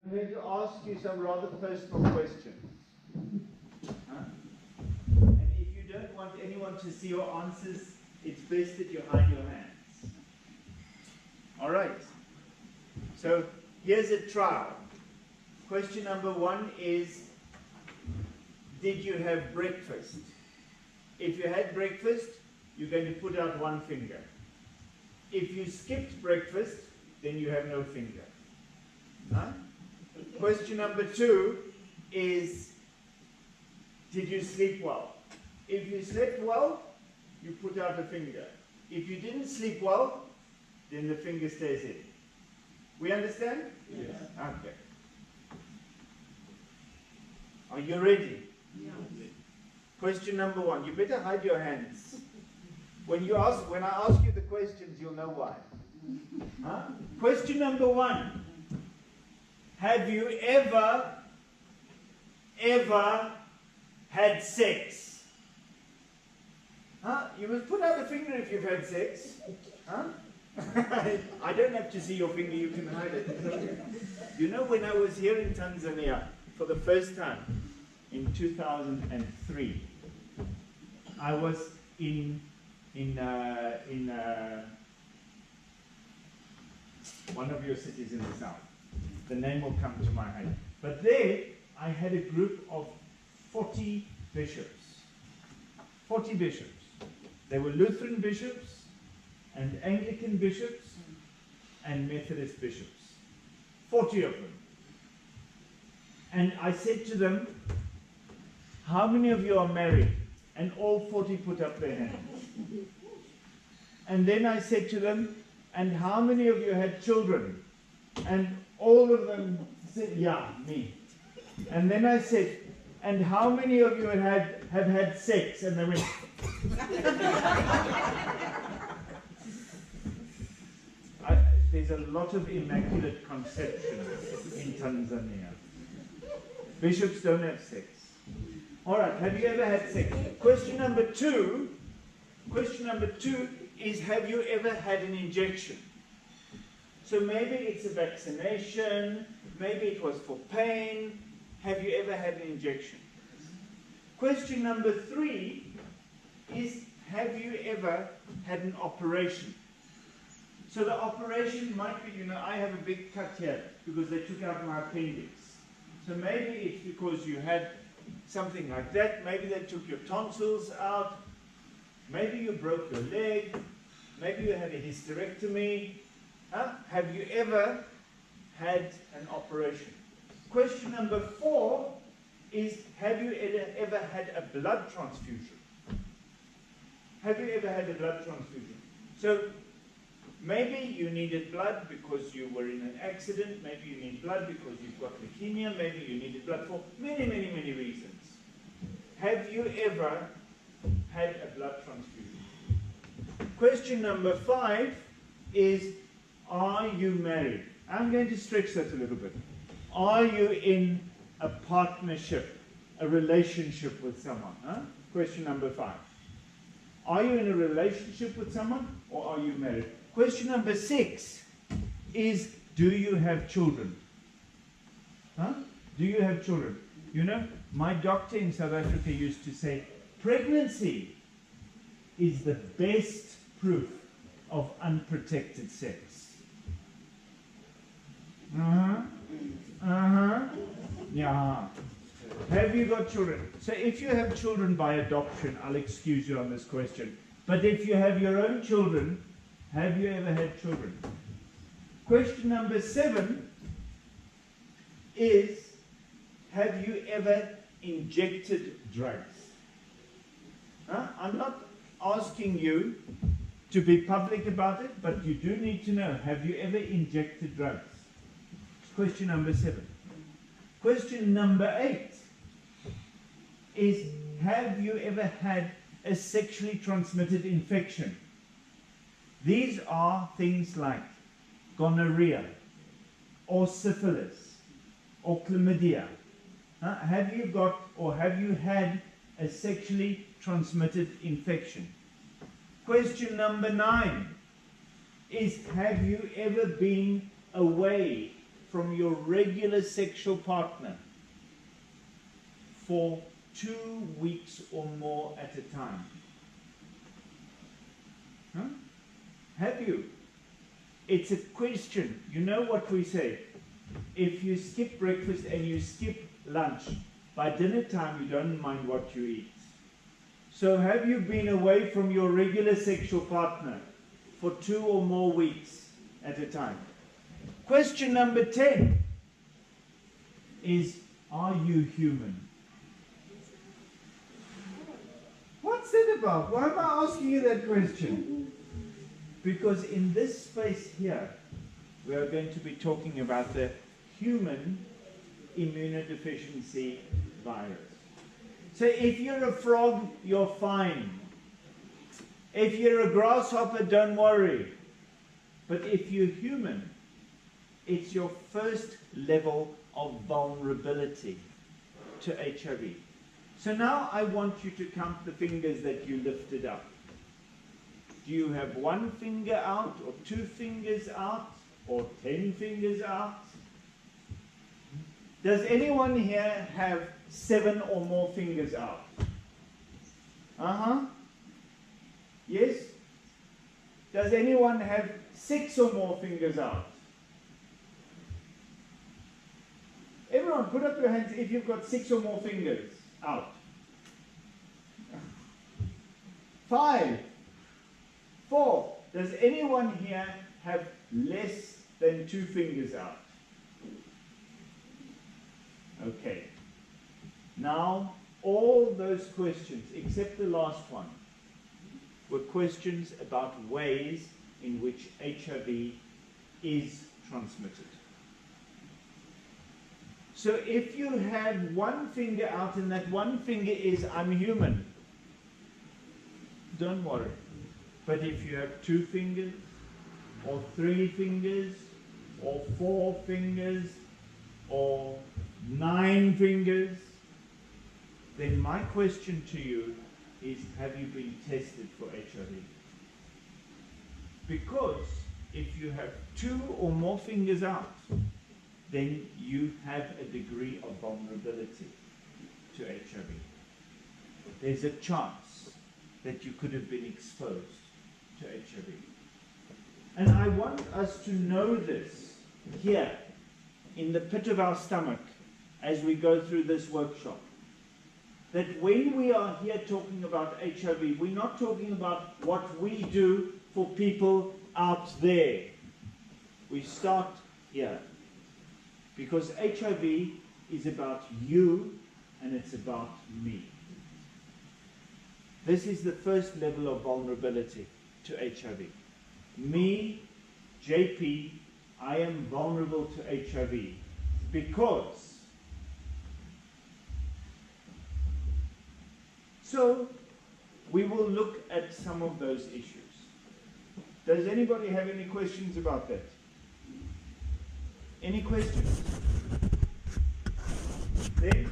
I'm going to ask you some rather personal questions. And if you don't want anyone to see your answers, it's best that you hide your hands. All right. So here's a trial. Question number 1 is, did you have breakfast? If you had breakfast, you're going to put out one finger. If you skipped breakfast, then you have no finger. Huh? Question number 2 is, did you sleep well? If you slept well, you put out a finger. If you didn't sleep well, then the finger stays in. We understand? Yes. Okay. Are you ready? Yeah. Question number 1. You better hide your hands. When I ask you the questions, you'll know why. Huh? Question number 1. Have you ever had sex? Huh? You must put out a finger if you've had sex. Huh? I don't have to see your finger, you can hide it. You know, when I was here in Tanzania for the first time in 2003, I was in one of your cities in the south. The name will come to my head. But there, I had a group of 40 bishops. 40 bishops. They were Lutheran bishops, and Anglican bishops, and Methodist bishops. 40 of them. And I said to them, how many of you are married? And all 40 put up their hands. And then I said to them, and how many of you had children? And all of them said, yeah, me. And then I said, and how many of you have had sex? And they went, there's a lot of immaculate conception in Tanzania. Bishops don't have sex. All right, have you ever had sex? Question number 2 is, have you ever had an injection? So maybe it's a vaccination, maybe it was for pain. Have you ever had an injection? Question number 3 is, have you ever had an operation? So the operation might be, I have a big cut here because they took out my appendix. So maybe it's because you had something like that. Maybe they took your tonsils out. Maybe you broke your leg. Maybe you had a hysterectomy. Huh? Have you ever had an operation? Question number 4 is, have you ever had a blood transfusion? Have you ever had a blood transfusion? So maybe you needed blood because you were in an accident. Maybe you need blood because you've got leukemia. Maybe you needed blood for many, many, many reasons. Have you ever had a blood transfusion? Question number 5 is, are you married? I'm going to stretch that a little bit. Are you in a partnership, a relationship with someone? Huh? Question number 5. Are you in a relationship with someone, or are you married? Question number 6 is, do you have children? Huh? Do you have children? My doctor in South Africa used to say, pregnancy is the best proof of unprotected sex. Yeah. Have you got children? So if you have children by adoption, I'll excuse you on this question. But if you have your own children, have you ever had children? Question number 7 is, have you ever injected drugs? Huh? I'm not asking you to be public about it, but you do need to know, have you ever injected drugs? Question number 7. Question number 8 is, have you ever had a sexually transmitted infection? These are things like gonorrhea, or syphilis, or chlamydia. Have you got, or have you had a sexually transmitted infection? Question number 9 is, have you ever been away from your regular sexual partner for 2 weeks or more at a time? Huh? Have you? It's a question. You know what we say? If you skip breakfast and you skip lunch, by dinner time you don't mind what you eat. So have you been away from your regular sexual partner for 2 or more weeks at a time? Question number 10 is, are you human? What's that about? Why am I asking you that question? Because in this space here, we are going to be talking about the human immunodeficiency virus. So if you're a frog, you're fine. If you're a grasshopper, don't worry. But if you're human, it's your first level of vulnerability to HIV. So now I want you to count the fingers that you lifted up. Do you have 1 finger out, or 2 fingers out, or 10 fingers out? Does anyone here have 7 or more fingers out? Yes? Does anyone have 6 or more fingers out? Everyone, put up your hands if you've got 6 or more fingers out. 5. 4. Does anyone here have less than 2 fingers out? Okay. Now, all those questions, except the last one, were questions about ways in which HIV is transmitted. So if you have 1 finger out and that 1 finger is, I'm human, don't worry. But if you have 2 fingers, or 3 fingers, or 4 fingers, or 9 fingers, then my question to you is, have you been tested for HIV? Because if you have 2 or more fingers out, then you have a degree of vulnerability to HIV. There's a chance that you could have been exposed to HIV. And I want us to know this here in the pit of our stomach as we go through this workshop. That when we are here talking about HIV, we're not talking about what we do for people out there. We start here. Because HIV is about you and it's about me. This is the first level of vulnerability to HIV. Me, JP, I am vulnerable to HIV because. So, we will look at some of those issues. Does anybody have any questions about that? Any questions? Then